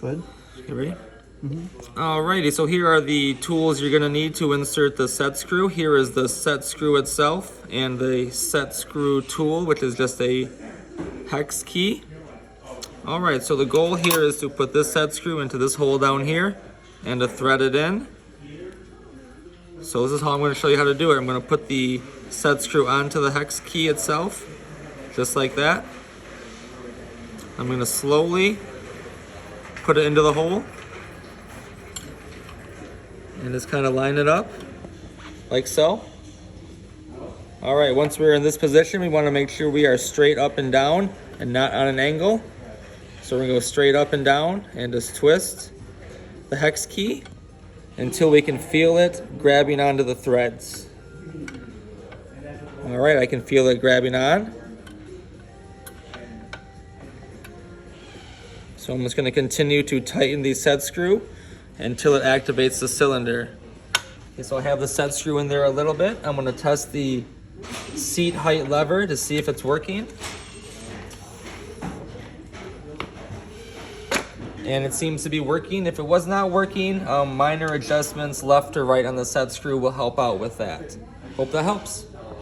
Go ahead. You ready? Alrighty, so here are the tools you're going to need to insert the set screw. Here is the set screw itself and the set screw tool, which is just a hex key. Alright, so the goal here is to put this set screw into this hole down here and to thread it in. So this is how I'm going to show you how to do it. I'm going to put the set screw onto the hex key itself, just like that. I'm going to slowly put it into the hole and just kind of line it up like so. All right, once we're in this position, we want to make sure we are straight up and down and not on an angle. So we're gonna go straight up and down and just twist the hex key until we can feel it grabbing onto the threads. All right, I can feel it grabbing on. So I'm just gonna continue to tighten the set screw until it activates the cylinder. Okay, so I have the set screw in there a little bit. I'm gonna test the seat height lever to see if it's working. And it seems to be working. If it was not working, minor adjustments left or right on the set screw will help out with that. Hope that helps.